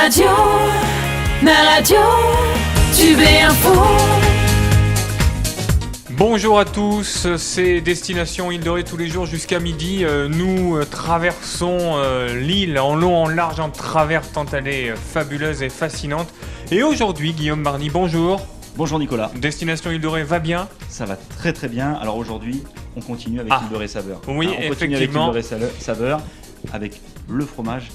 radio, Tube et Info. Bonjour à tous, c'est Destination Île de Ré tous les jours jusqu'à midi. Nous traversons l'île en long, en large, en travers, tant elle est fabuleuse et fascinante. Et aujourd'hui, Guillaume Barny, bonjour. Bonjour Nicolas. Destination Île de Ré va bien ? Ça va très très bien. Alors aujourd'hui, on continue avec Île de Ré Saveur. Oui, on continue effectivement. avec Île de Ré Saveur, avec le fromage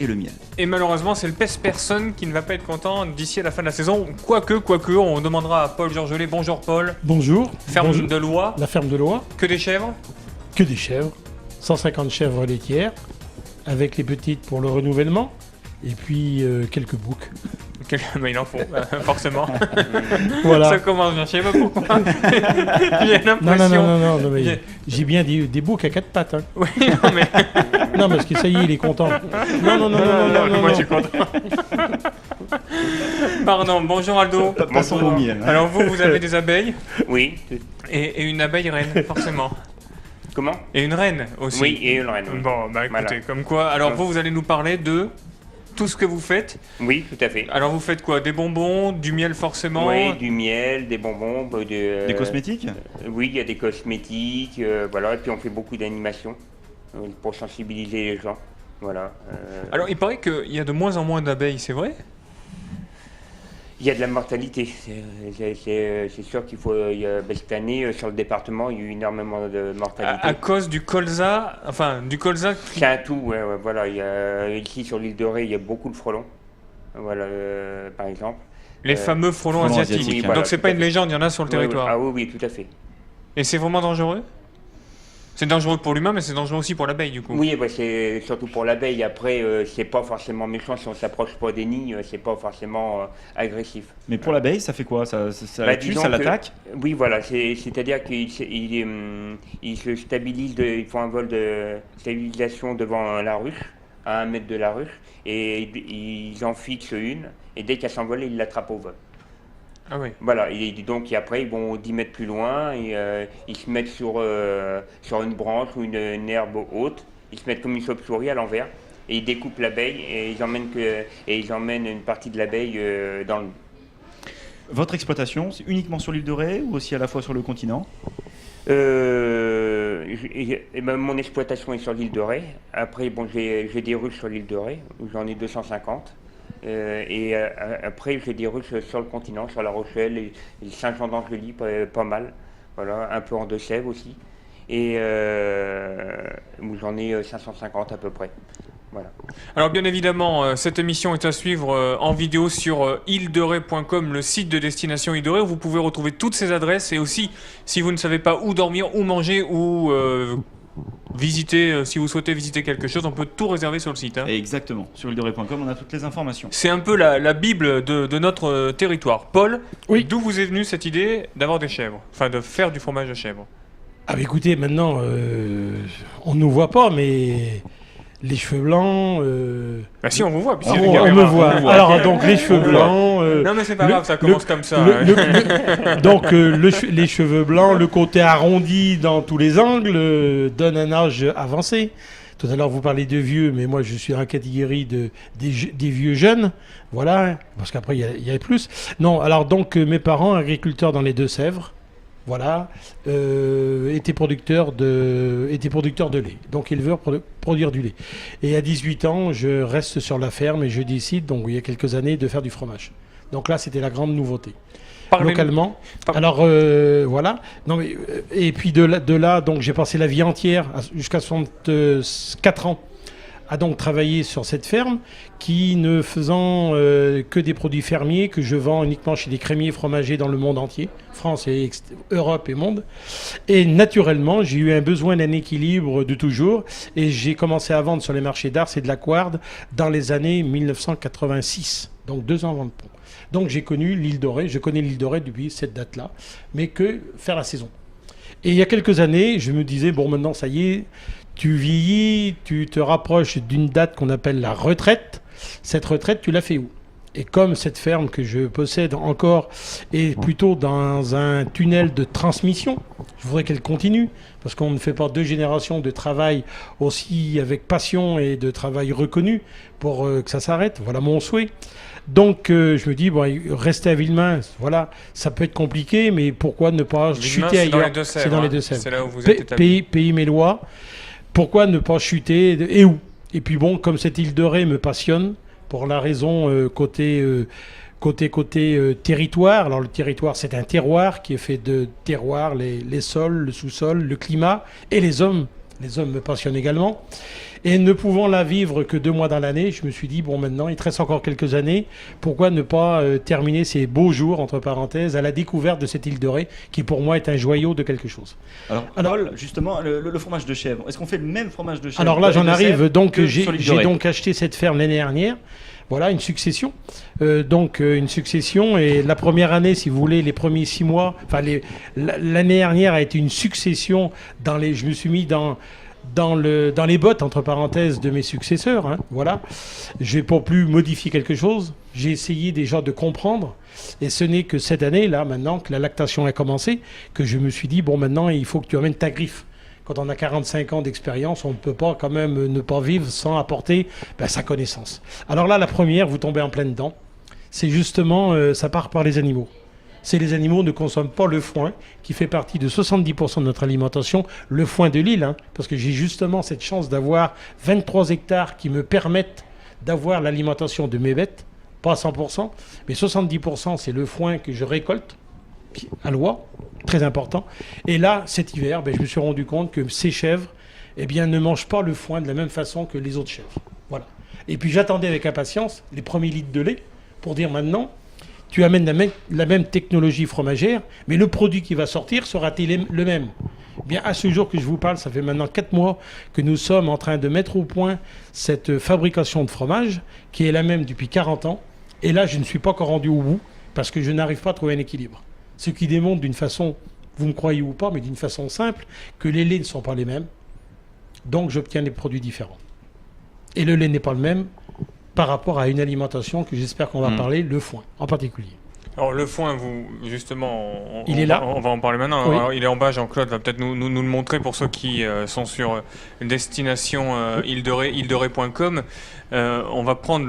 et le miel. Et malheureusement, c'est le pèse-personne qui ne va pas être content d'ici à la fin de la saison. Quoique, on demandera à Paul Georgelet. Bonjour Paul. Bonjour. Ferme Bonjour. de Loie. La ferme de Loie. Que des chèvres ? Que des chèvres. 150 chèvres laitières, avec les petites pour le renouvellement, et puis quelques boucs. Mais il en faut, forcément. Voilà. Ça commence bien, je sais pas pourquoi. J'ai l'impression... Non, mais j'ai bien des boucs à quatre pattes. Hein. Oui, non, mais... Non, parce que ça y est, il est content. Non. Moi, je suis content. Pardon, bonjour Aldo. Passons au miel. Alors vous avez des abeilles ? Oui. Et une abeille reine, forcément. Comment ? Et une reine aussi. Oui, et une reine. Oui. Bon, bah écoutez, Voilà. comme quoi. Alors vous allez nous parler de tout ce que vous faites. Oui, tout à fait. Alors vous faites quoi ? Des bonbons, du miel forcément ? Oui, du miel, des bonbons, Des cosmétiques ? Oui, il y a des cosmétiques, voilà. Et puis on fait beaucoup d'animations pour sensibiliser les gens. Voilà. Alors il paraît qu'il y a de moins en moins d'abeilles, c'est vrai ? Il y a de la mortalité. C'est sûr qu'il faut. Cette année, sur le département, il y a eu énormément de mortalité. À cause du colza, C'est un tout, ouais, voilà. Ici, sur l'île de Ré, il y a beaucoup de frelons. Voilà, par exemple. les fameux frelons frelons asiatiques. asiatiques, voilà, Donc c'est tout pas à une fait. légende, il y en a sur le territoire. Ah oui, tout à fait. Et c'est vraiment dangereux ? C'est dangereux pour l'humain, mais c'est dangereux aussi pour l'abeille, du coup. Oui, bah, c'est surtout pour l'abeille. Après, c'est pas forcément méchant si on s'approche pas des nids, c'est pas forcément agressif. Mais pour l'abeille, ça fait quoi ? Ça Bah, la tue, disons ça que- l'attaque ? Oui, voilà, c'est-à-dire qu'il se stabilise, ils font un vol de stabilisation devant la ruche, à 1 mètre de la ruche, et ils en fixent une, et dès qu'elle s'envole, ils l'attrapent au vol. Ah oui. Voilà, et donc et après ils vont 10 mètres plus loin et ils se mettent sur une branche ou une herbe haute, ils se mettent comme une chauve-souris à l'envers et ils découpent l'abeille et ils emmènent une partie de l'abeille dans le nid. Votre exploitation, c'est uniquement sur l'île de Ré ou aussi à la fois sur le continent ? Mon exploitation est sur l'île de Ré. Après, bon, j'ai des ruches sur l'île de Ré, où j'en ai 250. Après, j'ai des ruches sur le continent, sur La Rochelle et Saint-Jean-d'Angély, pas mal. Voilà, un peu en Deux-Sèvres aussi. Et où j'en ai 550 à peu près. Voilà. Alors bien évidemment, cette émission est à suivre en vidéo sur île-de-ré.com, le site de Destination Île de Ré, où vous pouvez retrouver toutes ces adresses et aussi, si vous ne savez pas où dormir, où manger, ou visiter, si vous souhaitez visiter quelque chose, on peut tout réserver sur le site. Hein. Exactement. Sur île-de-ré.com, on a toutes les informations. C'est un peu la Bible de notre territoire. Paul, Oui. d'où vous est venue cette idée d'avoir des chèvres, enfin de faire du fromage de chèvre ? Ah, bah, écoutez, maintenant, on ne nous voit pas, mais les cheveux blancs. Bah si, on vous voit. Puis on c'est me une caméra. voit. Alors, donc, les cheveux blancs. Non mais c'est pas grave, ça commence comme ça. Donc, les cheveux blancs, le côté arrondi dans tous les angles donne un âge avancé. Tout à l'heure, vous parlez de vieux, mais moi, je suis dans la catégorie des vieux jeunes. Voilà, parce qu'après, il y a plus. Non, alors, donc, mes parents, agriculteurs dans les Deux-Sèvres, voilà, étaient producteurs de lait. Donc, éleveurs produire du lait. Et à 18 ans, je reste sur la ferme et je décide, donc, il y a quelques années, de faire du fromage. Donc là, c'était la grande nouveauté. Localement. Alors voilà. Non mais et puis de là donc j'ai passé la vie entière jusqu'à 64 ans à donc travailler sur cette ferme qui ne faisant que des produits fermiers que je vends uniquement chez des crémiers fromagers dans le monde entier, France et Europe et monde. Et naturellement, j'ai eu un besoin d'un équilibre de toujours et j'ai commencé à vendre sur les marchés d'Ars et de la Couarde dans les années 1986. Donc 2 ans avant le pont. Donc j'ai connu l'île de Ré, je connais l'île de Ré depuis cette date-là, mais que faire la saison. Et il y a quelques années, je me disais, bon maintenant ça y est, tu vieillis, tu te rapproches d'une date qu'on appelle la retraite. Cette retraite, tu l'as fait où ? Et comme cette ferme que je possède encore est plutôt dans un tunnel de transmission, je voudrais qu'elle continue, parce qu'on ne fait pas 2 générations de travail aussi avec passion et de travail reconnu pour que ça s'arrête. Voilà mon souhait. Donc je me dis, bon, rester à Villemain, voilà, ça peut être compliqué, mais pourquoi ne pas Villemain, chuter ailleurs? c'est dans les Deux-Sèvres. C'est là où vous êtes établi. Pays mélois. Pourquoi ne pas chuter et où? Et puis bon, comme cette île de Ré me passionne, pour la raison côté territoire. Alors le territoire, c'est un terroir qui est fait de terroir, les sols, le sous-sol, le climat et les hommes. Les hommes me passionnent également. Et ne pouvant la vivre que 2 mois dans l'année, je me suis dit, bon, maintenant, il te reste encore quelques années. Pourquoi ne pas terminer ces beaux jours, entre parenthèses, à la découverte de cette île de Ré, qui pour moi est un joyau de quelque chose. Alors Paul, justement, le fromage de chèvre, est-ce qu'on fait le même fromage de chèvre? Alors là, j'en arrive. Donc, j'ai j'ai donc acheté cette ferme l'année dernière. Voilà, une succession. Une succession. Et la première année, si vous voulez, les premiers 6 mois, enfin, l'année dernière a été une succession je me suis mis dans les bottes, entre parenthèses, de mes successeurs. Hein, voilà. Je n'ai pas plus modifié quelque chose. J'ai essayé déjà de comprendre. Et ce n'est que cette année, là, maintenant, que la lactation a commencé, que je me suis dit, bon, maintenant, il faut que tu amènes ta griffe. Quand on a 45 ans d'expérience, on ne peut pas quand même ne pas vivre sans apporter sa connaissance. Alors là, la première, vous tombez en plein dedans. C'est justement, ça part par les animaux. C'est les animaux ne consomment pas le foin, qui fait partie de 70% de notre alimentation, le foin de l'île, hein, parce que j'ai justement cette chance d'avoir 23 hectares qui me permettent d'avoir l'alimentation de mes bêtes, pas à 100%, mais 70% c'est le foin que je récolte, à l'oie, très important. Et là, cet hiver, je me suis rendu compte que ces chèvres ne mangent pas le foin de la même façon que les autres chèvres. Voilà. Et puis j'attendais avec impatience les premiers litres de lait pour dire maintenant, tu amènes la même technologie fromagère, mais le produit qui va sortir sera-t-il le même? Bien, à ce jour que je vous parle, ça fait maintenant 4 mois que nous sommes en train de mettre au point cette fabrication de fromage, qui est la même depuis 40 ans. Et là, je ne suis pas encore rendu au bout, parce que je n'arrive pas à trouver un équilibre. Ce qui démontre d'une façon, vous me croyez ou pas, mais d'une façon simple, que les laits ne sont pas les mêmes. Donc j'obtiens des produits différents. Et le lait n'est pas le même par rapport à une alimentation que j'espère qu'on va parler, le foin en particulier. Alors le foin, justement, il est là. On va en parler maintenant. Oui. Alors, il est en bas, Jean-Claude va peut-être nous le montrer pour ceux qui sont sur destination île-de-ré.com. On va prendre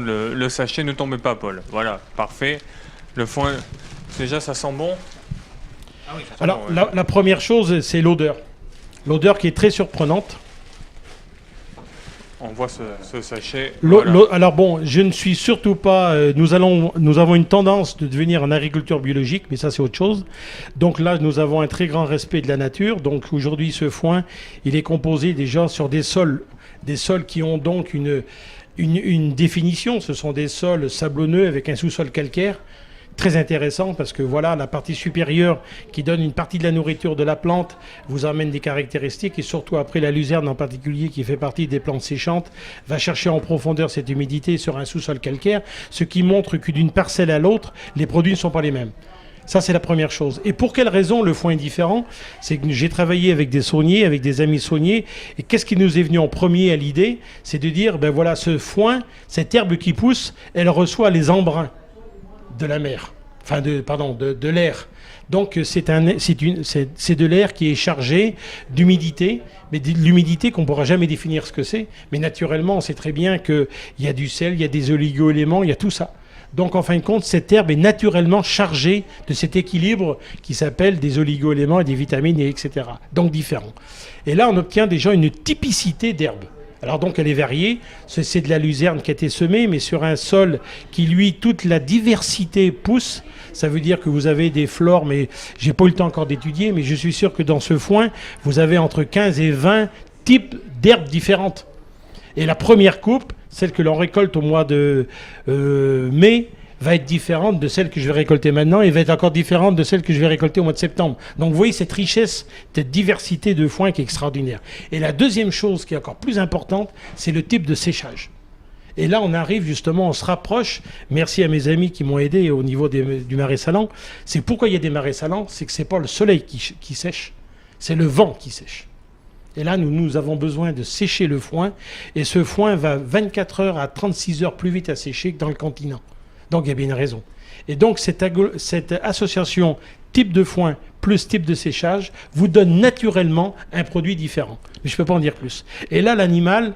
le sachet. Ne tombez pas, Paul. Voilà, parfait. Le foin, déjà, ça sent bon. Ah oui, ça sent alors, bon, ouais. la première chose, c'est l'odeur. L'odeur qui est très surprenante. On voit ce sachet. Alors bon, je ne suis surtout pas... nous avons une tendance de devenir en agriculture biologique, mais ça c'est autre chose. Donc là, nous avons un très grand respect de la nature. Donc aujourd'hui, ce foin, il est composé déjà sur des sols qui ont donc une définition. Ce sont des sols sablonneux avec un sous-sol calcaire. Très intéressant parce que voilà, la partie supérieure qui donne une partie de la nourriture de la plante vous amène des caractéristiques et surtout après la luzerne en particulier qui fait partie des plantes séchantes va chercher en profondeur cette humidité sur un sous-sol calcaire, ce qui montre que d'une parcelle à l'autre, les produits ne sont pas les mêmes. Ça, c'est la première chose. Et pour quelle raison le foin est différent? C'est que j'ai travaillé avec des sauniers, avec des amis sauniers. Et qu'est-ce qui nous est venu en premier à l'idée? C'est de dire, voilà, ce foin, cette herbe qui pousse, elle reçoit les embruns de la mer, de l'air. Donc c'est de l'air qui est chargé d'humidité, mais de l'humidité qu'on ne pourra jamais définir ce que c'est. Mais naturellement, on sait très bien qu'il y a du sel, il y a des oligo-éléments, il y a tout ça. Donc en fin de compte, cette herbe est naturellement chargée de cet équilibre qui s'appelle des oligo-éléments et des vitamines, etc. Donc différents. Et là, on obtient déjà une typicité d'herbe. Alors donc elle est variée, c'est de la luzerne qui a été semée, mais sur un sol qui lui, toute la diversité pousse, ça veut dire que vous avez des flores, mais j'ai pas eu le temps encore d'étudier, mais je suis sûr que dans ce foin, vous avez entre 15 et 20 types d'herbes différentes. Et la première coupe, celle que l'on récolte au mois de mai, va être différente de celle que je vais récolter maintenant et va être encore différente de celle que je vais récolter au mois de septembre. Donc vous voyez cette richesse, cette diversité de foin qui est extraordinaire. Et la deuxième chose qui est encore plus importante, c'est le type de séchage. Et là, on arrive justement, on se rapproche, merci à mes amis qui m'ont aidé au niveau du marais salant. C'est pourquoi il y a des marais salants, c'est que ce n'est pas le soleil qui sèche, c'est le vent qui sèche. Et là, nous avons besoin de sécher le foin. Et ce foin va 24 heures à 36 heures plus vite à sécher que dans le continent. Donc, il y a bien une raison. Et donc, cette association type de foin plus type de séchage vous donne naturellement un produit différent. Mais je ne peux pas en dire plus. Et là, l'animal,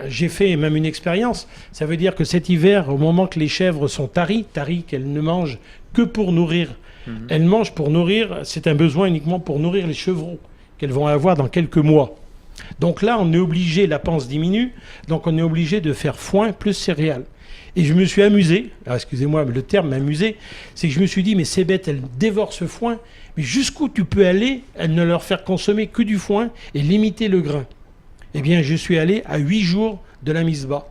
j'ai fait même une expérience. Ça veut dire que cet hiver, au moment que les chèvres sont taries qu'elles ne mangent que pour nourrir, elles mangent pour nourrir, c'est un besoin uniquement pour nourrir les chevreaux qu'elles vont avoir dans quelques mois. Donc là, on est obligé, la panse diminue, donc on est obligé de faire foin plus céréales. Et je me suis amusé, alors excusez-moi, mais le terme m'amusait, c'est que je me suis dit, mais ces bêtes, elles dévorent ce foin, mais jusqu'où tu peux aller à ne leur faire consommer que du foin et limiter le grain? Eh bien, je suis allé à 8 jours de la mise bas.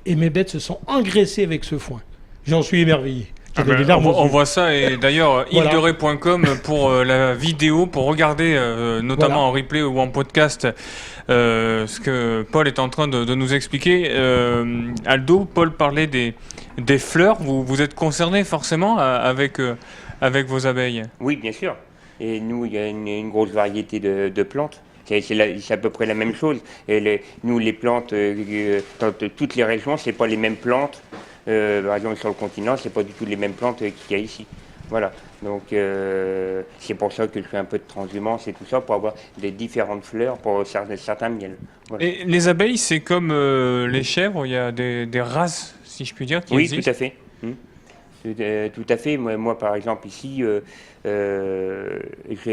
Et mes bêtes se sont engraissées avec ce foin. J'en suis émerveillé. On voit ça, et d'ailleurs Voilà. île-de-ré.com pour la vidéo, pour regarder notamment en replay ou en podcast ce que Paul est en train de nous expliquer. Aldo, Paul parlait des fleurs. Vous êtes concerné forcément avec vos abeilles? Oui, bien sûr. Et nous, il y a une grosse variété de plantes. C'est à peu près la même chose. Et nous, les plantes, dans toutes les régions, c'est pas les mêmes plantes. Par exemple, sur le continent, c'est pas du tout les mêmes plantes qu'il y a ici. Voilà. Donc, c'est pour ça que je fais un peu de transhumance et tout ça, pour avoir des différentes fleurs pour certains miels. Voilà. Et les abeilles, c'est comme les chèvres, il y a des races, si je puis dire, qui existent? Oui, tout à fait. Tout à fait. Moi, par exemple, ici, j'ai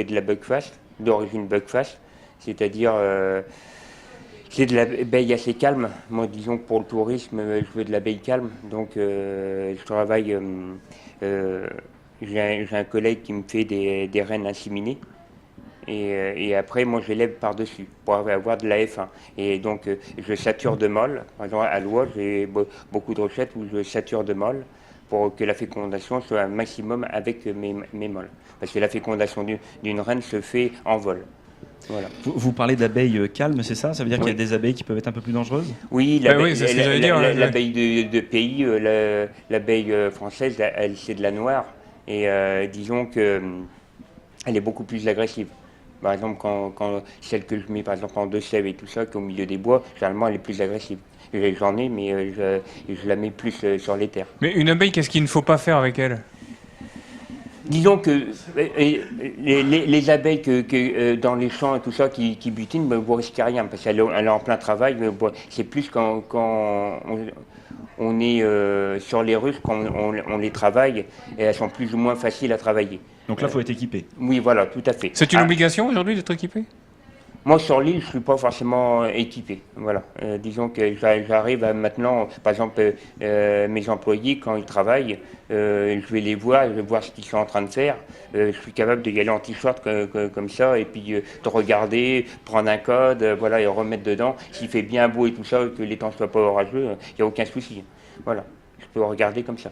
de la buckfast, d'origine buckfast, c'est-à-dire... c'est de l'abeille assez calme. Moi, disons que pour le tourisme, je veux de l'abeille calme. Donc, je travaille. J'ai un collègue qui me fait des reines inséminées. Et après, moi, je l'élève par-dessus pour avoir de la F1. Et donc, je sature de molle. Par exemple, à Lois, j'ai beaucoup de recettes où je sature de molle pour que la fécondation soit un maximum avec mes molles. Parce que la fécondation d'une reine se fait en vol. Voilà. Vous parlez d'abeilles calmes, c'est ça? Ça veut dire qu'il y a des abeilles qui peuvent être un peu plus dangereuses? Oui, c'est ce que j'allais dire. L'abeille de pays, l'abeille française, c'est de la noire. Et disons qu'elle est beaucoup plus agressive. Par exemple, quand celle que je mets par exemple en deux sèves et tout ça, qu'au milieu des bois, généralement elle est plus agressive. J'en ai, mais je la mets plus sur les terres. Mais une abeille, qu'est-ce qu'il ne faut pas faire avec elle? Disons que les abeilles dans les champs et tout ça qui butinent, vous ne risquez rien parce qu'elle est en plein travail. C'est plus quand on est sur les ruches, quand on les travaille, et elles sont plus ou moins faciles à travailler. Donc là, il faut être équipé. Oui, voilà, tout à fait. C'est une obligation aujourd'hui d'être équipé? Moi, sur l'île, je ne suis pas forcément équipé. Voilà. Disons que j'arrive à maintenant, par exemple, mes employés, quand ils travaillent, je vais les voir, je vais voir ce qu'ils sont en train de faire. Je suis capable d'y aller en t-shirt comme ça, et puis de regarder, prendre un code, voilà, et remettre dedans. S'il fait bien beau et tout ça, que les temps ne soient pas orageux, il n'y a aucun souci. Voilà. Je peux regarder comme ça.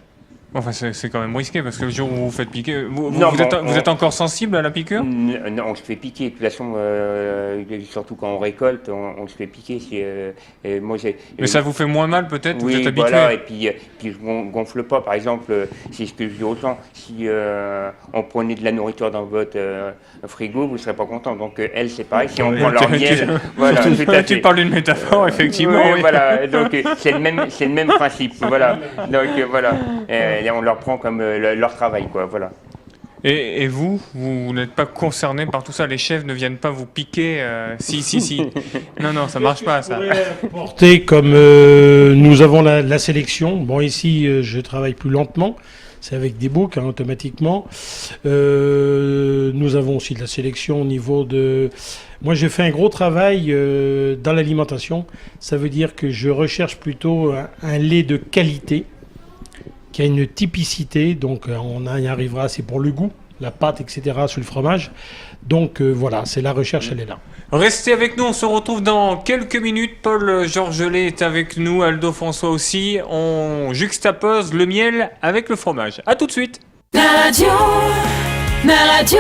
Enfin, c'est quand même risqué parce que le jour où vous vous faites piquer, vous êtes encore sensible à la piqûre? Non, on se fait piquer. De toute façon, surtout quand on récolte, on se fait piquer. Mais ça vous fait moins mal peut-être? Oui, vous êtes habitué? voilà, et puis je gonfle pas. Par exemple, c'est ce que je dis aux gens. Si on prenait de la nourriture dans votre frigo, vous ne serez pas content. Donc elle, c'est pareil. Si on prend leur miel, voilà. Tu parles d'une métaphore, effectivement. Oui, oui. voilà. Donc c'est le même principe. Voilà. Donc voilà. Et on leur prend comme leur travail, quoi. Voilà. Et vous n'êtes pas concerné par tout ça? Les chefs ne viennent pas vous piquer? Si. Non, ça marche pas, ça. Porter comme nous avons la sélection. Bon, ici, je travaille plus lentement. C'est avec des boucs, automatiquement. Nous avons aussi de la sélection au niveau de... Moi, j'ai fait un gros travail dans l'alimentation. Ça veut dire que je recherche plutôt un lait de qualité, qui a une typicité, donc on y arrivera, c'est pour le goût, la pâte, etc., sur le fromage. Donc voilà, c'est la recherche, elle est là. Restez avec nous, on se retrouve dans quelques minutes. Paul Georgelet est avec nous, Aldo François aussi. On juxtapose le miel avec le fromage. A tout de suite. Ma radio,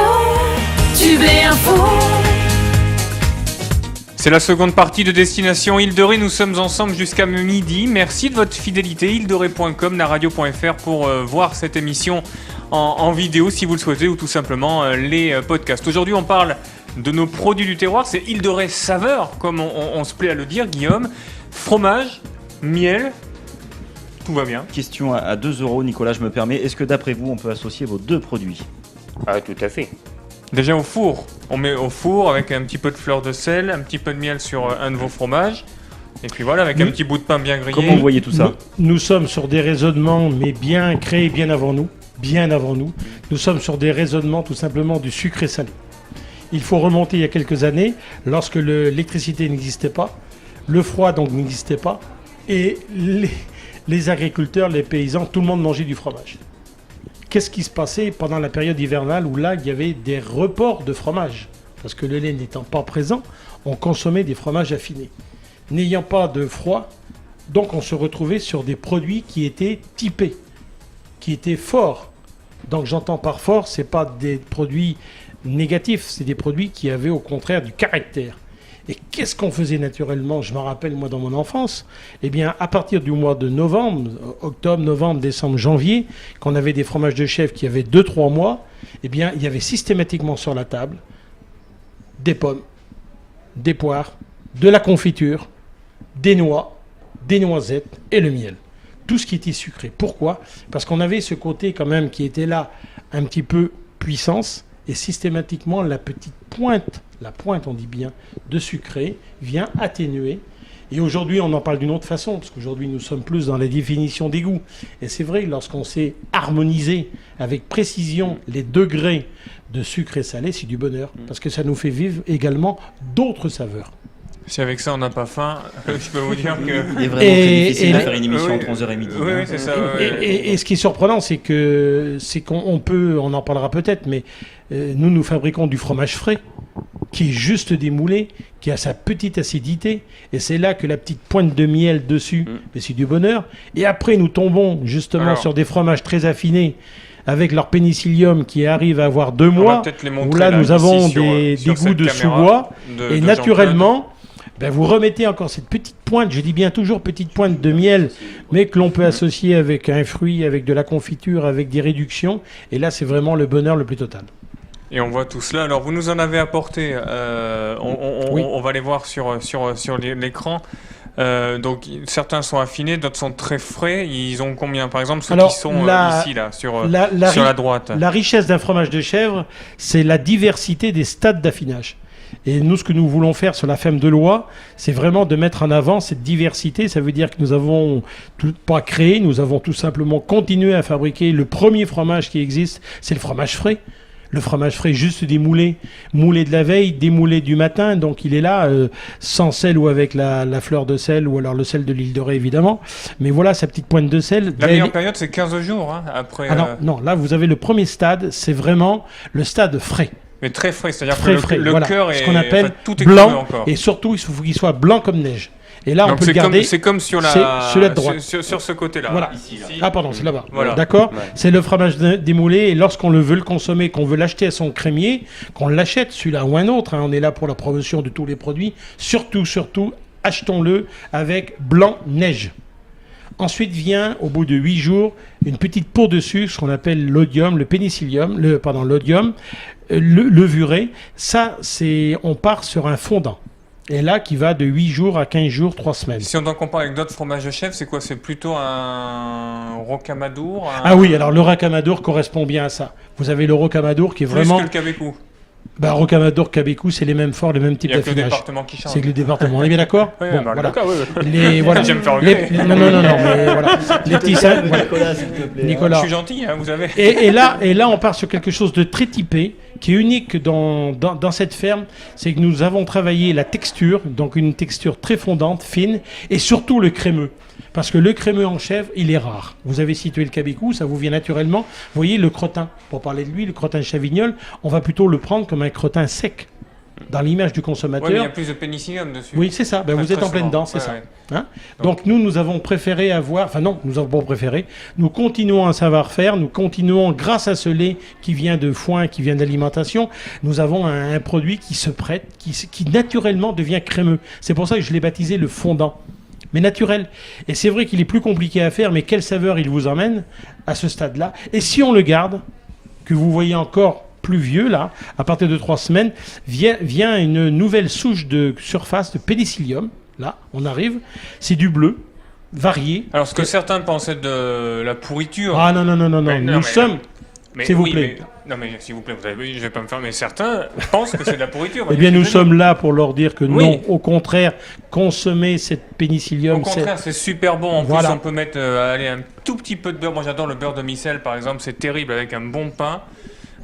tu veux info. C'est la seconde partie de Destination Île de Ré. Nous sommes ensemble jusqu'à midi. Merci de votre fidélité. île-de-ré.com, naradio.fr pour voir cette émission en vidéo si vous le souhaitez ou tout simplement les podcasts. Aujourd'hui, on parle de nos produits du terroir. C'est Île de Ré saveur, comme on se plaît à le dire, Guillaume. Fromage, miel, tout va bien. Question à 2 €, Nicolas, je me permets. Est-ce que d'après vous, on peut associer vos deux produits? Ah, tout à fait. Déjà au four, on met au four avec un petit peu de fleur de sel, un petit peu de miel sur un de vos fromages. Et puis voilà, avec un petit bout de pain bien grillé. Comment vous voyez tout ça? Nous sommes sur des raisonnements, mais bien créés bien avant nous. Bien avant nous. Nous sommes sur des raisonnements tout simplement du sucré salé. Il faut remonter il y a quelques années, lorsque l'électricité n'existait pas, le froid donc n'existait pas, et les agriculteurs, les paysans, tout le monde mangeait du fromage. Qu'est-ce qui se passait pendant la période hivernale où là, il y avait des reports de fromage? Parce que le lait n'étant pas présent, on consommait des fromages affinés. N'ayant pas de froid, donc on se retrouvait sur des produits qui étaient typés, qui étaient forts. Donc j'entends par fort, c'est pas des produits négatifs, c'est des produits qui avaient au contraire du caractère. Et qu'est-ce qu'on faisait naturellement? Je me rappelle moi dans mon enfance, eh bien à partir du mois de novembre, octobre, novembre, décembre, janvier, quand on avait des fromages de chèvre qui avaient 2-3 mois, eh bien il y avait systématiquement sur la table des pommes, des poires, de la confiture, des noix, des noisettes et le miel. Tout ce qui était sucré. Pourquoi? Parce qu'on avait ce côté quand même qui était là, un petit peu puissance, et systématiquement la petite pointe, la pointe on dit bien, de sucré vient atténuer. Et aujourd'hui on en parle d'une autre façon, parce qu'aujourd'hui nous sommes plus dans la définition des goûts. Et c'est vrai, lorsqu'on sait harmoniser avec précision les degrés de sucre et salé, c'est du bonheur, parce que ça nous fait vivre également d'autres saveurs. Si avec ça on n'a pas faim, je peux vous dire que... Il est vraiment très difficile de faire une émission entre 11h et midi. Oui, c'est ça. Et ce qui est surprenant, c'est qu'on peut, on en parlera peut-être, mais nous fabriquons du fromage frais, qui est juste démoulé, qui a sa petite acidité, et c'est là que la petite pointe de miel dessus, mais c'est du bonheur. Et après, nous tombons justement sur des fromages très affinés, avec leur pénicillium qui arrive à avoir 2 mois, où là nous avons des goûts de sous-bois, et naturellement... Ben vous remettez encore cette petite pointe, je dis bien toujours petite pointe de miel, mais que l'on peut associer avec un fruit, avec de la confiture, avec des réductions. Et là, c'est vraiment le bonheur le plus total. Et on voit tout cela. Alors, vous nous en avez apporté. On va les voir sur l'écran. Donc, certains sont affinés, d'autres sont très frais. Ils ont combien, par exemple, ceux qui sont ici, là, sur la droite? La richesse d'un fromage de chèvre, c'est la diversité des stades d'affinage. Et nous, ce que nous voulons faire sur la ferme de Loie, c'est vraiment de mettre en avant cette diversité. Ça veut dire que nous avons pas créé, nous avons tout simplement continué à fabriquer le premier fromage qui existe, c'est le fromage frais. Le fromage frais juste démoulé, moulé de la veille, démoulé du matin, donc il est là, sans sel ou avec la fleur de sel, ou alors le sel de l'île de Ré évidemment. Mais voilà sa petite pointe de sel. La meilleure période, c'est 15 jours, hein, après... Ah non, là vous avez le premier stade, c'est vraiment le stade frais. Mais très frais, c'est-à-dire que le cœur est... ce qu'on appelle tout est blanc, encore. Et surtout il faut qu'il soit blanc comme neige. Et là, donc on peut le garder. C'est comme sur la droite. Sur ce côté-là. Voilà. Ici, là. Ah, pardon, c'est là-bas. Voilà. D'accord. Ouais. C'est le fromage démoulé. Et lorsqu'on veut le consommer, qu'on veut l'acheter à son crémier, qu'on l'achète, celui-là ou un autre, hein, on est là pour la promotion de tous les produits. Surtout, achetons-le avec blanc neige. Ensuite vient, au bout de 8 jours, une petite peau de sucre, ce qu'on appelle l'odium, l'odium, levuré. Ça, on part sur un fondant. Et là, qui va de 8 jours à 15 jours, 3 semaines. Si on doit comparer avec d'autres fromages de chèvre, c'est quoi? C'est plutôt un rocamadour Ah oui, alors le rocamadour correspond bien à ça. Vous avez le rocamadour qui est vraiment... Plus que le cabécou. Rocamadour, cabécou, c'est les mêmes forts, les mêmes types d'affinage. Il y a que le département qui change. C'est que le département. On est bien d'accord? Oui, bon, voilà. Voilà. J'aime faire Non, mais voilà. Les petits saints. Nicolas, s'il te plaît. Nicolas. Je suis gentil, hein, vous avez. Et là, on part sur quelque chose de très typé, qui est unique dans cette ferme. C'est que nous avons travaillé la texture, donc une texture très fondante, fine, et surtout le crémeux. Parce que le crémeux en chèvre, il est rare. Vous avez situé le cabécou, ça vous vient naturellement. Vous voyez le crottin, pour parler de lui, le crottin chavignol, on va plutôt le prendre comme un crottin sec. Dans l'image du consommateur. Oui, il y a plus de pénicillium dessus. Oui, c'est ça. Vous êtes en plein dedans, c'est ça. Ouais. Hein, donc nous avons préféré avoir... Enfin non, nous avons pas préféré. Nous continuons un savoir-faire. Nous continuons, grâce à ce lait qui vient de foin, qui vient d'alimentation, nous avons un produit qui se prête, qui naturellement devient crémeux. C'est pour ça que je l'ai baptisé le fondant. Mais naturel. Et c'est vrai qu'il est plus compliqué à faire, mais quelle saveur il vous emmène à ce stade-là. Et si on le garde, que vous voyez encore plus vieux, là, à partir de 3 semaines, vient une nouvelle souche de surface de pénicillium. Là, on arrive, c'est du bleu, varié. Alors, ce que certains pensaient de la pourriture. Ah non, nous sommes... S'il vous plaît. Non mais s'il vous plaît, je vais pas me faire. Mais certains pensent que c'est de la pourriture. Eh bien, nous sommes là pour leur dire que non, au contraire, consommer cette pénicillium. Au contraire, c'est super bon. En voilà. plus, on peut mettre un tout petit peu de beurre. Moi, j'adore le beurre de micelle, par exemple. C'est terrible avec un bon pain,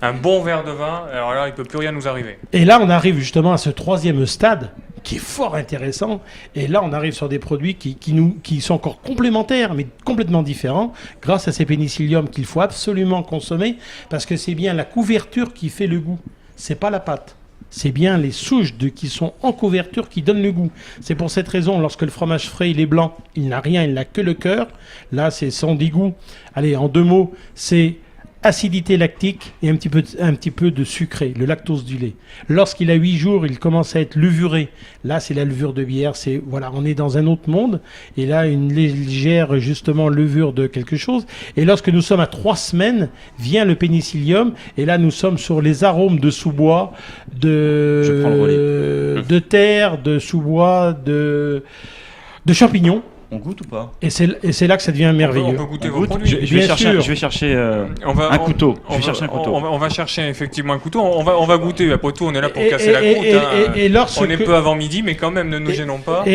un bon verre de vin. Alors là, il peut plus rien nous arriver. Et là, on arrive justement à ce 3e stade qui est fort intéressant. Et là, on arrive sur des produits qui sont encore complémentaires, mais complètement différents, grâce à ces pénicilliums qu'il faut absolument consommer, parce que c'est bien la couverture qui fait le goût. C'est pas la pâte. C'est bien les souches qui sont en couverture qui donnent le goût. C'est pour cette raison, lorsque le fromage frais, il est blanc, il n'a rien, il n'a que le cœur. Là, c'est sans dégoût. Allez, en 2 mots, c'est acidité lactique et un petit peu de sucré, le lactose du lait. Lorsqu'il a 8 jours, il commence à être levuré. Là, c'est la levure de bière. Voilà, on est dans un autre monde. Et là, une légère, justement, levure de quelque chose. Et lorsque nous sommes à 3 semaines, vient le pénicillium. Et là, nous sommes sur les arômes de sous-bois, de terre, de sous-bois, de champignons. On goûte ou pas? Et c'est là que ça devient merveilleux. On peut goûter vos produits. Je vais chercher un couteau. On va chercher effectivement un couteau. On va goûter. Après tout, on est là pour casser la croûte. On est peu avant midi, mais quand même, ne nous gênons pas.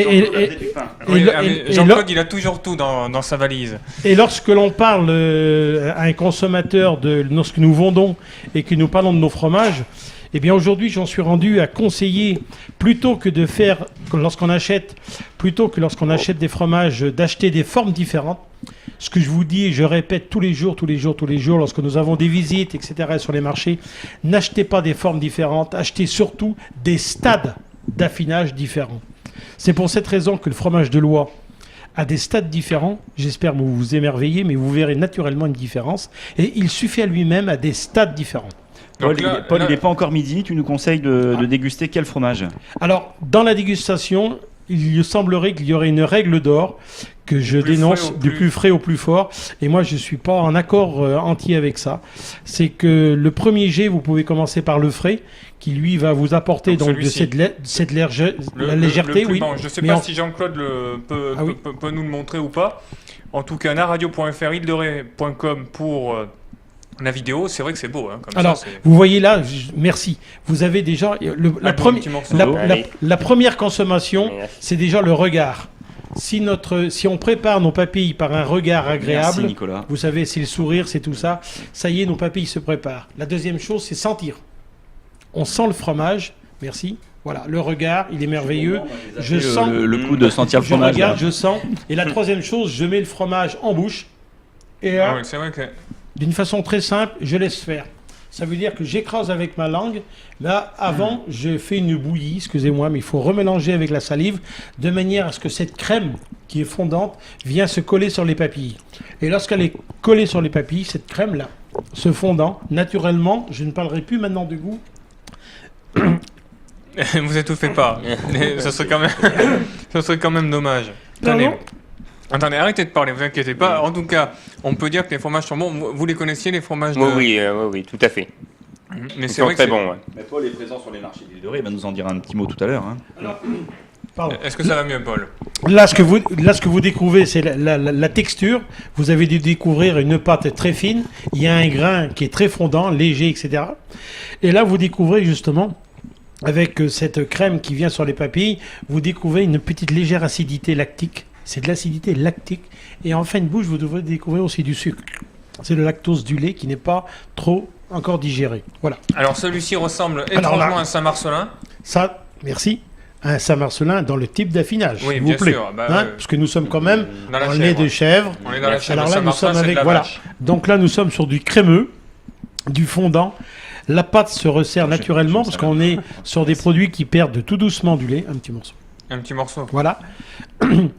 Jean-Claude, il a toujours tout dans sa valise. Et lorsque l'on parle à un consommateur de lorsque nous vendons et que nous parlons de nos fromages, eh bien aujourd'hui, j'en suis rendu à conseiller, plutôt que lorsqu'on achète des fromages, d'acheter des formes différentes. Ce que je vous dis, et je répète tous les jours, lorsque nous avons des visites, etc., sur les marchés, n'achetez pas des formes différentes, achetez surtout des stades d'affinage différents. C'est pour cette raison que le fromage de Loire a des stades différents. J'espère que vous vous émerveillez, mais vous verrez naturellement une différence. Et il suffit à lui-même à des stades différents. Paul, il n'est pas encore midi, tu nous conseilles de déguster quel fromage? Alors, dans la dégustation, il semblerait qu'il y aurait une règle d'or que je dénonce, du plus frais au plus fort. Et moi, je ne suis pas en accord entier avec ça. C'est que le premier jet, vous pouvez commencer par le frais, qui lui va vous apporter donc de cette légèreté. Oui. Bon, je ne sais pas si Jean-Claude peut nous le montrer ou pas. En tout cas, naradio.fr, ilderay.com pour... la vidéo, c'est vrai que c'est beau. Hein, comme alors, vous voyez là, merci. Vous avez déjà la première consommation, c'est déjà le regard. Si on prépare nos papilles par un regard agréable, merci, Nicolas. Vous savez, c'est le sourire, c'est tout ça. Ça y est, nos papilles se préparent. La deuxième chose, c'est sentir. On sent le fromage. Merci. Voilà, le regard, il est merveilleux. Je sens le coup de sentir le fromage. Je regarde, je sens. Et la troisième chose, je mets le fromage en bouche. Et oui, c'est vrai que... d'une façon très simple, je laisse faire. Ça veut dire que j'écrase avec ma langue. Là, avant, je fais une bouillie, excusez-moi, mais il faut remélanger avec la salive de manière à ce que cette crème qui est fondante vient se coller sur les papilles. Et lorsqu'elle est collée sur les papilles, cette crème-là, se fondant, naturellement, je ne parlerai plus maintenant de goût. Vous étouffez pas. Ça serait quand même dommage. Attendez, arrêtez de parler, vous inquiétez pas. En tout cas, on peut dire que les fromages sont bons. Vous les connaissiez, les fromages de... Oui, tout à fait. Mais c'est vrai que très bon. Ouais. Mais Paul est présent sur les marchés d'Île de Ré, il va nous en dire un petit mot tout à l'heure. Hein. Pardon. Est-ce que ça va mieux, Paul? Là, ce que vous découvrez, c'est la texture. Vous avez dû découvrir une pâte très fine. Il y a un grain qui est très fondant, léger, etc. Et là, vous découvrez justement, avec cette crème qui vient sur les papilles, vous découvrez une petite légère acidité lactique. C'est de l'acidité lactique. Et en fin de bouche, vous devrez découvrir aussi du sucre. C'est le lactose du lait qui n'est pas trop encore digéré. Voilà. Alors, celui-ci ressemble étrangement à un Saint-Marcelin. Ça, merci. Un Saint-Marcelin dans le type d'affinage, oui, s'il bien vous plaît. sûr. Parce que nous sommes quand même dans lait de chèvre. On est dans la chèvre. Alors là, nous sommes avec voilà. Donc là, nous sommes sur du crémeux, du fondant. La pâte se resserre naturellement parce qu'on est sur des produits qui perdent tout doucement du lait. Un petit morceau. Un petit morceau. Voilà.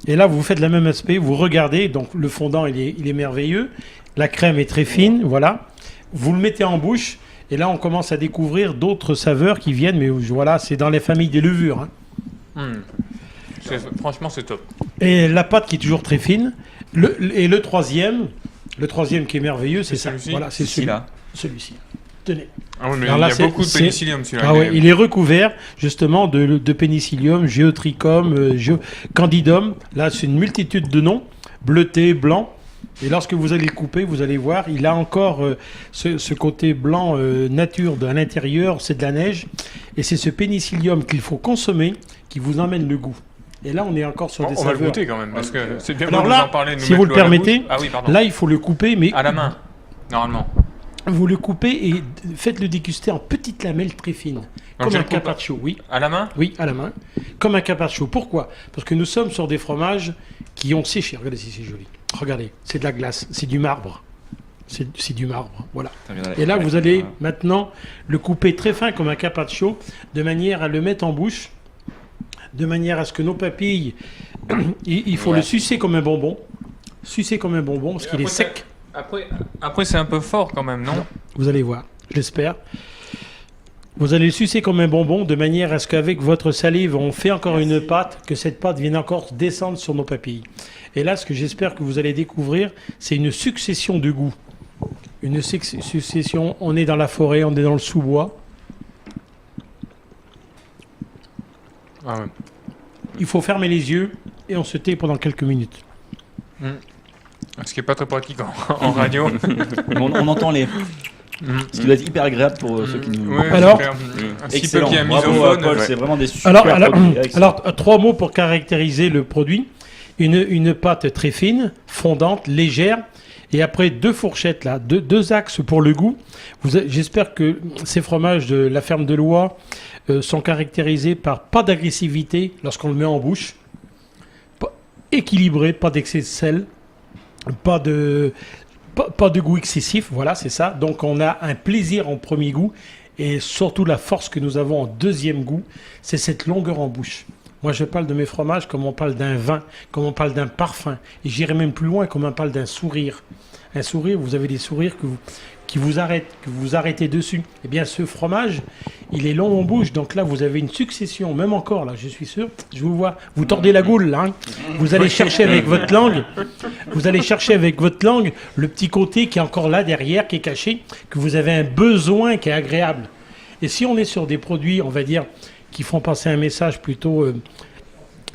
Et là, vous faites le même aspect. Vous regardez. Donc, le fondant, il est merveilleux. La crème est très fine. Voilà. Vous le mettez en bouche. Et là, on commence à découvrir d'autres saveurs qui viennent. Mais voilà, c'est dans les familles des levures. Hein. Franchement, c'est top. Et la pâte qui est toujours très fine. Le troisième qui est merveilleux, c'est ça. Celui-ci. Voilà, c'est celui-là. Celui-ci. Tenez. Ah oui, mais Alors il là, y a c'est- beaucoup de c'est- pénicillium celui-là. Ah ouais, il est recouvert justement de pénicillium, géotrichum, candidum. Là, c'est une multitude de noms, bleuté, blanc. Et lorsque vous allez le couper, vous allez voir, il a encore ce côté blanc nature à l'intérieur, c'est de la neige. Et c'est ce pénicillium qu'il faut consommer qui vous emmène le goût. Et là, on est encore sur des On va le saveurs. goûter quand même, parce que c'est bien Alors beau de là, nous en parler. de nous si vous mettre le l'eau à la permettez, bouche. Ah oui, pardon. Là, il faut le couper, mais À la main, normalement. vous le coupez et faites-le déguster en petites lamelles très fines. Comme je un le coupe carpaccio, oui. À la main Oui, à la main. Comme un carpaccio. Pourquoi? Parce que nous sommes sur des fromages qui ont séché. Regardez si c'est joli. Regardez, c'est de la glace, c'est du marbre. C'est du marbre, voilà. Et là, vous allez maintenant le couper très fin comme un carpaccio, de manière à le mettre en bouche, de manière à ce que nos papilles, il faut le sucer comme un bonbon. Sucer comme un bonbon, parce qu'il est sec. Après, c'est un peu fort quand même, non? Vous allez voir, j'espère. Vous allez le sucer comme un bonbon, de manière à ce qu'avec votre salive, on fait encore une pâte, que cette pâte vienne encore descendre sur nos papilles. Et là, ce que j'espère que vous allez découvrir, c'est une succession de goûts. Une succession, on est dans la forêt, on est dans le sous-bois. Ah ouais. Il faut fermer les yeux et on se tait pendant quelques minutes. Ce qui est pas très pratique en radio. On entend les. Ce qui doit être hyper agréable pour ceux qui nous. Ouais, Alors, super. Si peu Excellent. qu'il y a un Bravo à misophone. Paul, ouais. c'est vraiment des super produits. Excellent. Alors, 3 mots pour caractériser le produit. Une pâte très fine, fondante, légère. Et après 2 fourchettes, là, deux axes pour le goût. J'espère que ces fromages de la ferme de Loire sont caractérisés par pas d'agressivité lorsqu'on le met en bouche. Équilibré, pas d'excès de sel, pas de goût excessif, voilà, c'est ça. Donc on a un plaisir en premier goût et surtout la force que nous avons en deuxième goût, c'est cette longueur en bouche. Moi je parle de mes fromages comme on parle d'un vin, comme on parle d'un parfum. Et j'irai même plus loin comme on parle d'un sourire. Un sourire, vous avez des sourires qui vous arrêtent, que vous arrêtez dessus. Eh bien ce fromage, il est long en bouche, donc là vous avez une succession, même encore là, je suis sûr, je vous vois, vous tordez la goule là, hein. Vous allez chercher avec votre langue, le petit côté qui est encore là derrière, qui est caché, que vous avez un besoin qui est agréable. Et si on est sur des produits, on va dire, qui font passer un message plutôt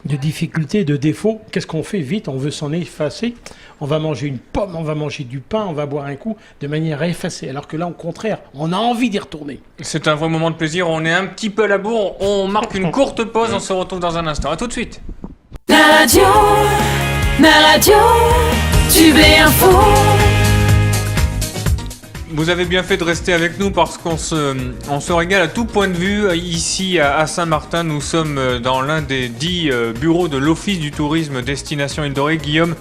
de difficulté, de défaut, qu'est-ce qu'on fait vite? On veut s'en effacer. On va manger une pomme, on va manger du pain, on va boire un coup de manière à effacer. Alors que là, au contraire, on a envie d'y retourner. C'est un vrai moment de plaisir. On est un petit peu à la bourre. On marque une courte pause. On se retrouve dans un instant. À tout de suite. La radio, Tube et Info. Vous avez bien fait de rester avec nous parce qu'on se régale à tout point de vue. Ici à Saint-Martin, nous sommes dans l'un des 10 bureaux de l'Office du tourisme Destination Île de Ré. Guillaume,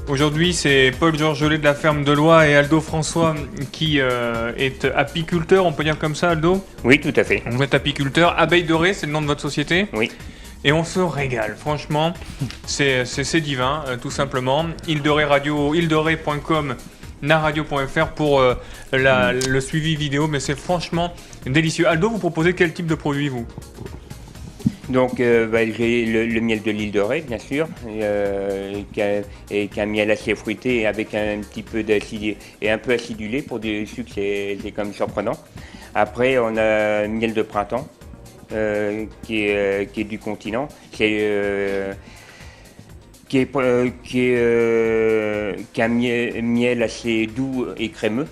aujourd'hui c'est Paul Georgelet de la ferme de Loie et Aldo François qui est apiculteur, on peut dire comme ça, Aldo? Oui, tout à fait. Vous êtes apiculteur. Abeille de Ré, c'est le nom de votre société? Oui. Et on se régale, franchement, c'est divin, tout simplement. Île de Ré Radio, île-de-ré.com, naradio.fr pour le suivi vidéo, mais c'est franchement délicieux. Aldo, vous proposez quel type de produit, vous? Donc j'ai le miel de l'île de Ré, bien sûr, qui est un miel assez fruité avec un petit peu d'acide et un peu acidulé pour du sucre, c'est quand même surprenant. Après, on a le miel de printemps, qui est du continent, qui a un miel assez doux et crémeux.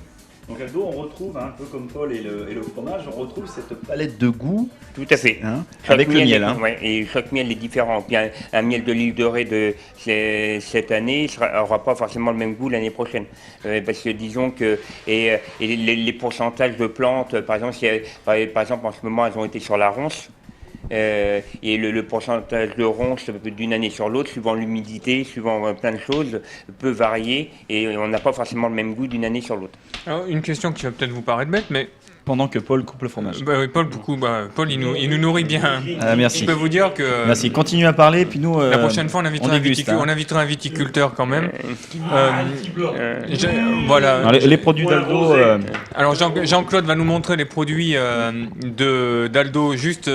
Donc Aldo, on retrouve un peu comme Paul et le fromage, on retrouve cette palette de goût. Tout à fait. Hein, Chaque avec le miel. Ouais, et chaque miel est différent. Puis un miel de l'île de Ré de cette année n'aura pas forcément le même goût l'année prochaine. Parce que disons que les pourcentages de plantes, par exemple, en ce moment elles ont été sur la ronce. Et le pourcentage de ronces d'une année sur l'autre, suivant l'humidité, suivant plein de choses, peut varier et on n'a pas forcément le même goût d'une année sur l'autre. Alors, une question qui va peut-être vous paraître bête, mais... Pendant que Paul coupe le fromage. Oui, Paul, Paul il nous nourrit bien. Ah, merci. Je peux vous dire que... Merci, continue à parler, puis nous... la prochaine fois, on invitera on invitera un viticulteur quand même. Voilà. Alors, les produits d'Aldo... Alors Jean-Claude va nous montrer les produits d'Aldo juste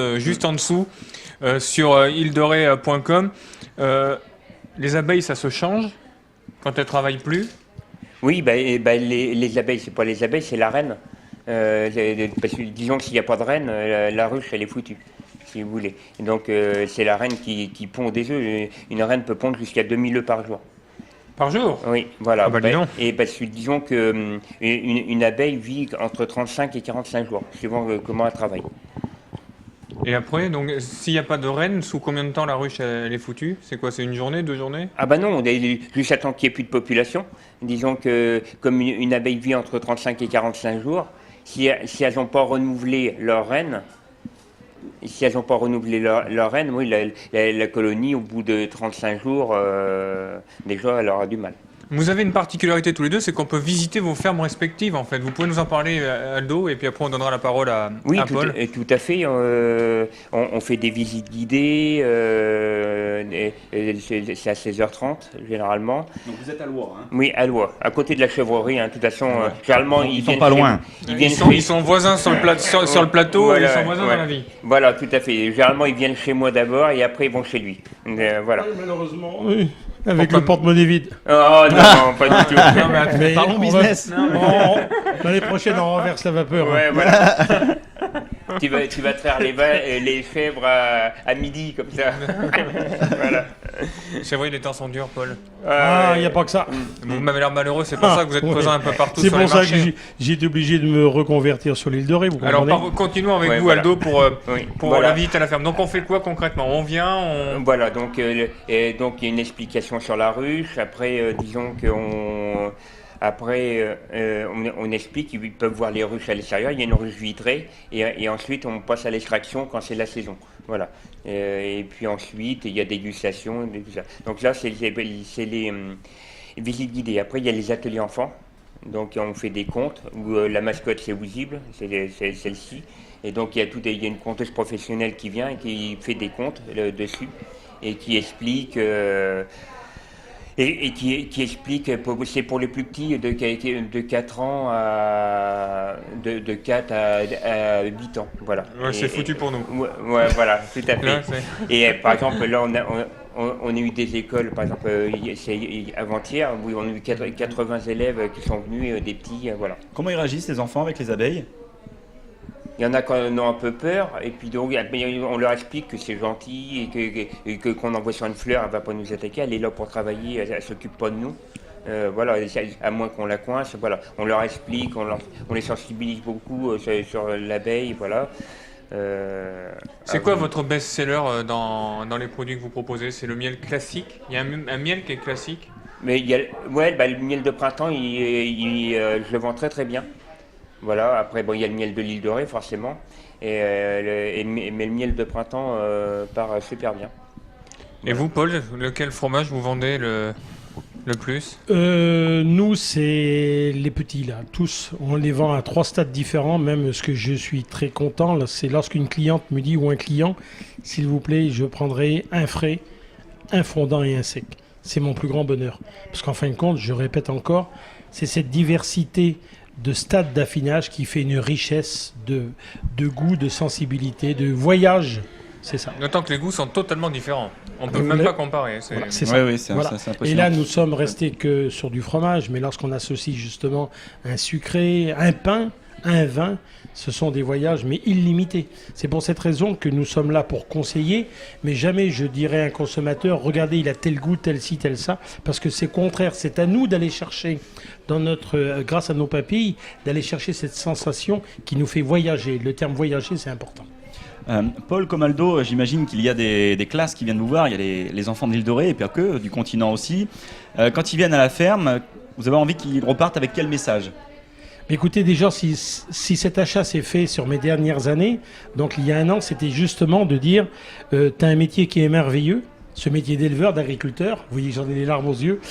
en dessous sur île-de-ré.com. Les abeilles, ça se change quand elles travaillent plus? Oui, les abeilles, c'est pas les abeilles, c'est la reine. Parce que disons que s'il n'y a pas de reine, la ruche, elle est foutue, si vous voulez. Et donc, c'est la reine qui pond des œufs. Une reine peut pondre jusqu'à 2000 œufs par jour. Par jour? Oui, voilà. Ah bah, dis donc. Et parce que disons que une abeille vit entre 35 et 45 jours, suivant comment elle travaille. Et après, donc, s'il n'y a pas de reine, sous combien de temps la ruche elle est foutue? C'est quoi? C'est une journée, 2 journées? Ah bah non, jusqu'à temps qu'il n'y ait plus de population. Disons que comme une abeille vit entre 35 et 45 jours, si elles n'ont pas renouvelé leur reine, oui, la colonie, au bout de 35 jours, déjà, elle aura du mal. Vous avez une particularité tous les deux, c'est qu'on peut visiter vos fermes respectives en fait. Vous pouvez nous en parler, Aldo, et puis après on donnera la parole à Paul. Oui, tout à fait. On fait des visites guidées, c'est à 16h30 généralement. Donc vous êtes à Loire, hein? Oui, à Loire, à côté de la chèvrerie. De toute façon, généralement, Ils sont pas loin. Ils sont voisins sur le plateau, Voilà, et ils sont voisins ouais. dans la vie. Voilà, tout à fait. Généralement, ils viennent chez moi d'abord et après ils vont chez lui. Voilà. Oui, malheureusement, oui. Avec Pourquoi le porte-monnaie vide. Oh non, pas du tout. Non, mais Mais Parlons on business. L'année prochaine, on renverse la vapeur. Ouais, voilà. tu vas te faire les chèvres à midi, comme ça. Voilà. c'est vrai, les temps sont durs, Paul. Ah, il n'y a pas que ça. Vous m'avez l'air malheureux, c'est pour ça que vous êtes Ouais. présent un peu partout C'est sur pour les ça que marchés. j'ai été obligé de me reconvertir sur l'île de Ré. Vous Alors, comprenez continuons avec Ouais, vous, voilà. Aldo, pour Voilà. la visite à la ferme. Donc, on fait quoi concrètement? On vient, Voilà, donc il y a une explication sur la ruche. Après, disons qu'on on explique qu'ils peuvent voir les ruches à l'extérieur. Il y a une ruche vitrée et ensuite on passe à l'extraction quand c'est la saison. Voilà. Et puis ensuite il y a dégustation et tout ça. Donc là c'est les visites guidées. Après il y a les ateliers enfants. Donc on fait des contes où la mascotte c'est Ouzible, c'est celle-ci. Et donc il y a une conteuse professionnelle qui vient et qui fait des contes dessus et qui explique. Qui explique, c'est pour les plus petits de 4 ans de 4 à 8 ans. Voilà. Ouais, c'est foutu pour nous. Ouais, voilà, tout à fait. Là, Et par exemple, là, on a eu des écoles, par exemple, c'est avant-hier, où on a eu 80 élèves qui sont venus, des petits, voilà. Comment ils réagissent les enfants avec les abeilles? Il y en a qui en ont un peu peur, et puis donc on leur explique que c'est gentil, et qu'on envoie sur une fleur, elle ne va pas nous attaquer, elle est là pour travailler, elle ne s'occupe pas de nous. Voilà, à moins qu'on la coince, voilà. On leur explique, on les sensibilise beaucoup sur l'abeille, voilà. C'est quoi votre best-seller dans les produits que vous proposez? C'est le miel classique? Il y a un miel qui est classique? Mais le miel de printemps, je le vends très très bien. Voilà, après il y a le miel de l'île de Ré forcément, mais le miel de printemps part super bien. Et vous, Paul, lequel fromage vous vendez le plus? Nous, c'est les petits, là. Tous, on les vend à 3 stades différents. Même ce que je suis très content, là, c'est lorsqu'une cliente me dit, ou un client, s'il vous plaît, je prendrai un frais, un fondant et un sec. C'est mon plus grand bonheur. Parce qu'en fin de compte, je répète encore, c'est cette diversité de stades d'affinage qui fait une richesse de goût, de sensibilité, de voyage. C'est ça. D'autant que les goûts sont totalement différents. On ne peut même pas comparer. Voilà, c'est ça. Oui, c'est Voilà. c'est Et impressionnant. là, nous sommes restés que sur du fromage, mais lorsqu'on associe justement un sucré, un pain, un vin, ce sont des voyages, mais illimités. C'est pour cette raison que nous sommes là pour conseiller, mais jamais je dirais à un consommateur, regardez, il a tel goût, tel ci, tel ça, parce que c'est contraire. C'est à nous d'aller chercher, grâce à nos papilles, d'aller chercher cette sensation qui nous fait voyager. Le terme voyager, c'est important. Paul, comme Aldo, j'imagine qu'il y a des classes qui viennent vous voir. Il y a les enfants de l'île de Ré et puis pas que, du continent aussi. Quand ils viennent à la ferme, vous avez envie qu'ils repartent avec quel message? Mais écoutez, déjà, si cet achat s'est fait sur mes dernières années, donc il y a un an, c'était justement de dire, tu as un métier qui est merveilleux, ce métier d'éleveur, d'agriculteur, vous voyez, j'en ai les larmes aux yeux,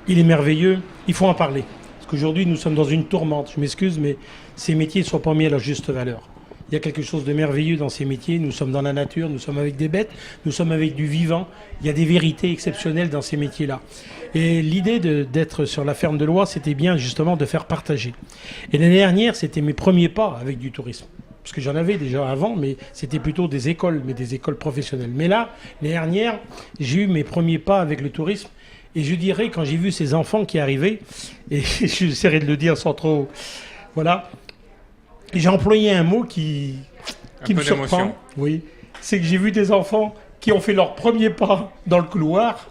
il est merveilleux, il faut en parler. Parce qu'aujourd'hui, nous sommes dans une tourmente, je m'excuse, mais ces métiers ne sont pas mis à leur juste valeur. Il y a quelque chose de merveilleux dans ces métiers. Nous sommes dans la nature, nous sommes avec des bêtes, nous sommes avec du vivant. Il y a des vérités exceptionnelles dans ces métiers-là. Et l'idée d'être sur la ferme de Loire, c'était bien justement de faire partager. Et l'année dernière, c'était mes premiers pas avec du tourisme. Parce que j'en avais déjà avant, mais c'était plutôt des écoles, mais des écoles professionnelles. Mais là, l'année dernière, j'ai eu mes premiers pas avec le tourisme. Et je dirais, quand j'ai vu ces enfants qui arrivaient, et j'essaierai de le dire sans trop... Voilà. J'ai employé un mot qui Un me peu surprend. d'émotion. Oui, c'est que j'ai vu des enfants qui ont fait leur premier pas dans le couloir.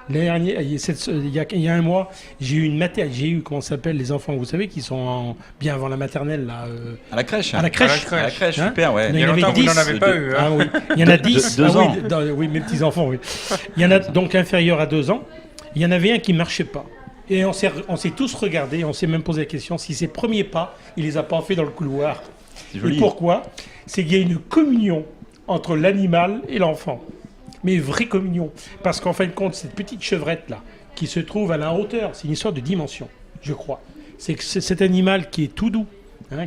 L'année dernière, il y a un mois, j'ai eu, comment ça s'appelle, les enfants, vous savez, qui sont bien avant la maternelle, là. À la crèche. À la crèche. À la crèche, Hein super, ouais. Il Il y a en avait longtemps que vous 10. n'en avez pas eu. Hein. Ah oui, il y en a 10. Deux ans. Oui, mes petits-enfants, oui. Il y en a donc inférieurs à 2 ans. Il y en avait un qui ne marchait pas. Et on s'est tous regardés, on s'est même posé la question si ses premiers pas, il les a pas fait dans le couloir. C'est joli. Et pourquoi? C'est qu'il y a une communion entre l'animal et l'enfant. Mais vraie communion. Parce qu'en fin de compte, cette petite chevrette-là, qui se trouve à la hauteur, c'est une histoire de dimension, je crois. C'est que cet animal qui est tout doux,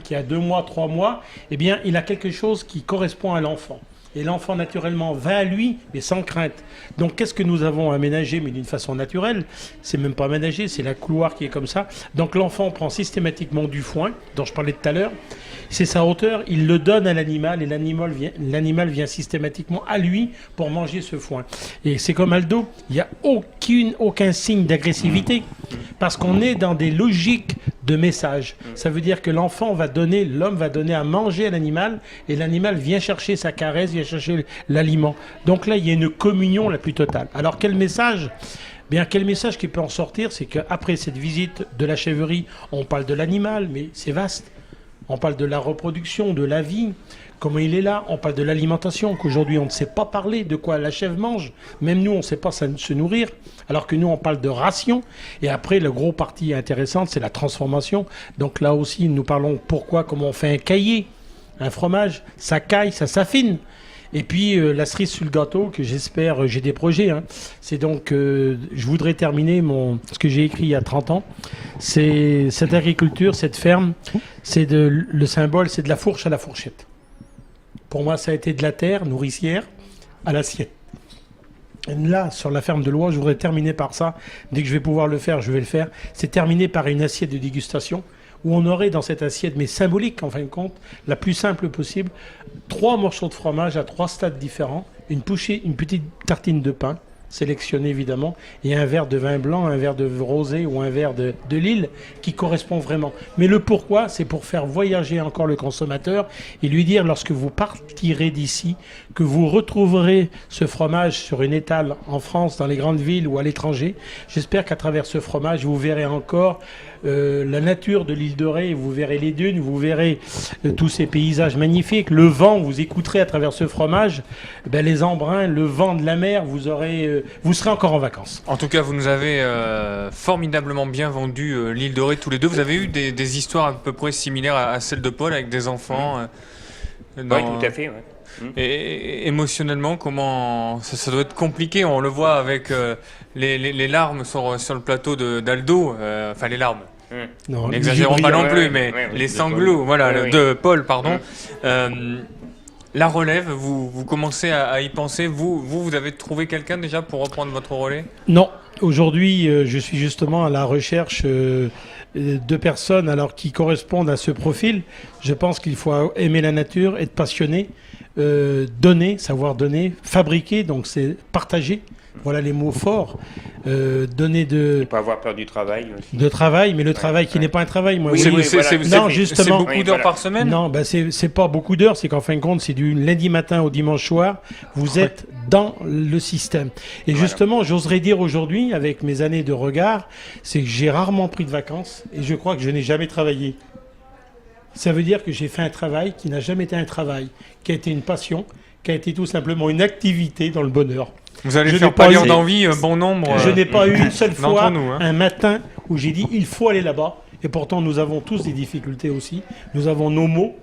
qui a 2 mois, 3 mois, eh bien, il a quelque chose qui correspond à l'enfant. Et l'enfant, naturellement, va à lui, mais sans crainte. Donc, qu'est-ce que nous avons aménagé, mais d'une façon naturelle? C'est même pas aménagé, c'est la couloir qui est comme ça. Donc, l'enfant prend systématiquement du foin, dont je parlais tout à l'heure. C'est sa hauteur, il le donne à l'animal, et l'animal vient systématiquement à lui pour manger ce foin. Et c'est comme Aldo, il n'y a aucun signe d'agressivité, parce qu'on est dans des logiques de message. Ça veut dire que l'homme va donner à manger à l'animal, et l'animal vient chercher sa caresse, vient chercher l'aliment. Donc là, il y a une communion la plus totale. Alors quel message? Bien, quel message qui peut en sortir, c'est qu'après cette visite de la chèvrerie, on parle de l'animal, mais c'est vaste. On parle de la reproduction, de la vie, comment il est là. On parle de l'alimentation, qu'aujourd'hui on ne sait pas parler de quoi la chèvre mange. Même nous, on ne sait pas se nourrir. Alors que nous, on parle de ration. Et après, le gros parti intéressant, c'est la transformation. Donc là aussi, nous parlons comment on fait un caillé, un fromage. Ça caille, ça s'affine. Et puis la cerise sur le gâteau, que j'espère, j'ai des projets. C'est donc, je voudrais terminer ce que j'ai écrit il y a 30 ans. C'est cette agriculture, cette ferme, le symbole, c'est de la fourche à la fourchette. Pour moi, ça a été de la terre nourricière à l'assiette. Et là, sur la ferme de Loire, je voudrais terminer par ça. Dès que je vais pouvoir le faire, je vais le faire. C'est terminer par une assiette de dégustation où on aurait dans cette assiette, mais symbolique en fin de compte, la plus simple possible, 3 morceaux de fromage à 3 stades différents, une petite tartine de pain, sélectionnée évidemment, et un verre de vin blanc, un verre de rosé ou un verre de Lille qui correspond vraiment. Mais le pourquoi, c'est pour faire voyager encore le consommateur et lui dire, lorsque vous partirez d'ici, que vous retrouverez ce fromage sur une étale en France, dans les grandes villes ou à l'étranger. J'espère qu'à travers ce fromage, vous verrez encore la nature de l'île de Ré, vous verrez les dunes, vous verrez tous ces paysages magnifiques, le vent, vous écouterez à travers ce fromage, les embruns, le vent de la mer, vous serez encore en vacances. En tout cas, vous nous avez formidablement bien vendu l'île de Ré tous les deux. Vous avez eu des histoires à peu près similaires à celles de Paul avec des enfants. Oui, tout à fait. Ouais. Et émotionnellement, comment ça doit être compliqué. On le voit avec les larmes sur le plateau d'Aldo. Enfin, les larmes. Non, N'exagérons pas non plus, mais les sanglots, de Paul, pardon. La relève, vous commencez à y penser. Vous avez trouvé quelqu'un déjà pour reprendre votre relais? Non, aujourd'hui, je suis justement à la recherche de personnes qui correspondent à ce profil. Je pense qu'il faut aimer la nature, être passionné, savoir donner, fabriquer, donc c'est partager. Voilà les mots forts. Donner Et pas avoir peur du travail aussi. de travail, mais le travail qui n'est pas un travail. Moi, Oui, oui. voilà. C'est beaucoup d'heures par semaine? Non, c'est pas beaucoup d'heures, c'est qu'en fin de compte, c'est du lundi matin au dimanche soir, vous êtes dans le système. Et justement, j'oserais dire aujourd'hui, avec mes années de regard, c'est que j'ai rarement pris de vacances et je crois que je n'ai jamais travaillé. Ça veut dire que j'ai fait un travail qui n'a jamais été un travail, qui a été une passion, qui a été tout simplement une activité dans le bonheur. Vous allez Je faire n'ai pas pâlir eu- d'envie bon nombre. Je n'ai pas eu une seule fois d'entre nous, un matin où j'ai dit il faut aller là-bas. Et pourtant, nous avons tous des difficultés aussi. Nous avons nos mots,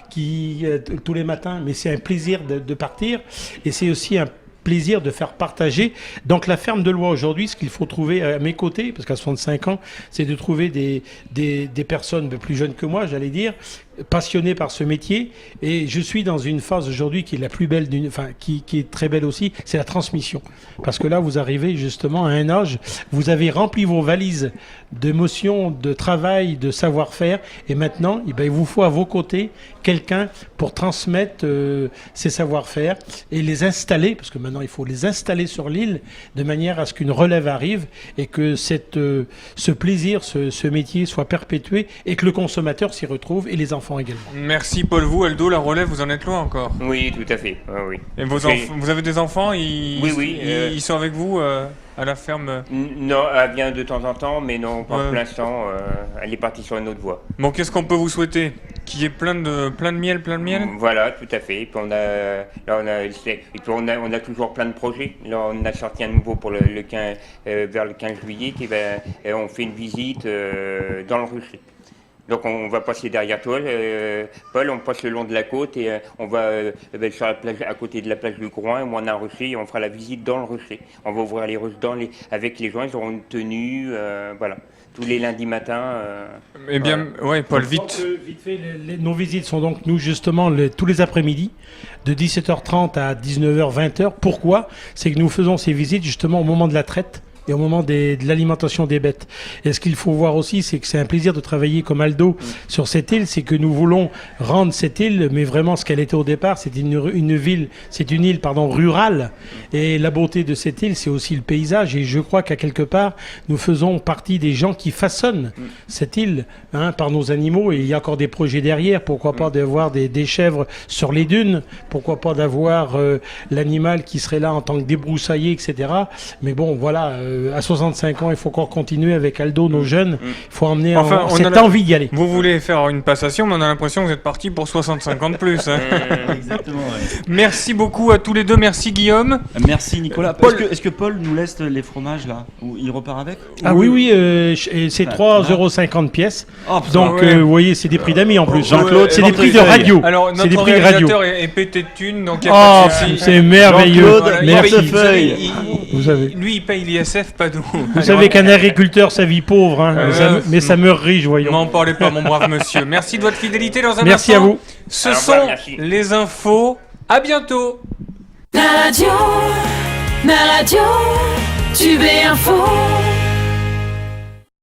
qui tous les matins. Mais c'est un plaisir de partir. Et c'est aussi un plaisir de faire partager. Donc la ferme de Loire aujourd'hui, ce qu'il faut trouver à mes côtés, parce qu'à 65 ans, c'est de trouver des personnes plus jeunes que moi, j'allais dire, passionné par ce métier et je suis dans une phase aujourd'hui qui est la plus belle, qui est très belle aussi, c'est la transmission. Parce que là, vous arrivez justement à un âge, vous avez rempli vos valises d'émotions, de travail, de savoir-faire et maintenant, il vous faut à vos côtés quelqu'un pour transmettre ces savoir-faire et les installer, parce que maintenant il faut les installer sur l'île de manière à ce qu'une relève arrive et que ce plaisir, ce métier soit perpétué et que le consommateur s'y retrouve et les enfants également. Merci Paul. Vous, Aldo, la relève, vous en êtes loin encore. Oui, tout à fait. Oui. Et vous avez des enfants, Oui. Ils sont avec vous à la ferme. Non, elle vient de temps en temps, mais non, pas pour l'instant. Elle est partie sur une autre voie. Bon, qu'est-ce qu'on peut vous souhaiter? Qu'il y ait plein de miel, Voilà, tout à fait. Et puis on a toujours plein de projets. Là, on a sorti un nouveau pour le 15, vers le 15 juillet. On fait une visite dans le rucher. Donc on va passer derrière toi, Paul, on passe le long de la côte et on va sur la plage, à côté de la plage du Groin, où on a un rucher et on fera la visite dans le rucher. On va ouvrir les ruches avec les gens, ils auront une tenue, voilà. Tous les lundis matins. Eh bien, ouais, Paul, vite. Donc, vite fait, nos visites sont donc, nous, justement, tous les après-midi, de 17h30 à 19h, 20h. Pourquoi? C'est que nous faisons ces visites, justement, au moment de la traite et au moment de l'alimentation des bêtes. Et ce qu'il faut voir aussi, c'est que c'est un plaisir de travailler comme Aldo sur cette île, c'est que nous voulons rendre cette île, mais vraiment ce qu'elle était au départ, c'est une île rurale. Et la beauté de cette île, c'est aussi le paysage. Et je crois qu'à quelque part, nous faisons partie des gens qui façonnent cette île par nos animaux. Et il y a encore des projets derrière. Pourquoi pas d'avoir des chèvres sur les dunes? Pourquoi pas d'avoir l'animal qui serait là en tant que débroussaillé, etc. Mais bon, voilà. À 65 ans, il faut encore continuer avec Aldo, nos jeunes. Il faut emmener cette envie d'y aller. Vous voulez faire une passation, mais on a l'impression que vous êtes parti pour 65 ans de plus. Hein. Exactement, ouais. Merci beaucoup à tous les deux. Merci Guillaume. Merci Nicolas. Est-ce que Paul nous laisse les fromages là? Ou il repart avec? Ah oui, c'est 3,50 € pièce. Oh, putain, donc vous voyez, c'est des prix d'amis en plus. Jean-Claude, c'est des prix de radio. Alors c'est des notre prix de radio. réalisateur est pété de thunes, donc il n'y a pas de souci. C'est merveilleux. Jean-Claude, merci. portefeuille. Vous savez. Lui, il paye l'ISF, pas nous. Vous savez qu'un agriculteur, sa vie pauvre, mais ça meurt riche, voyons. M'en parlez pas, mon brave monsieur. Merci de votre fidélité dans un Merci instant. à vous. Ce sont les infos. À bientôt. La radio, Tube et Info.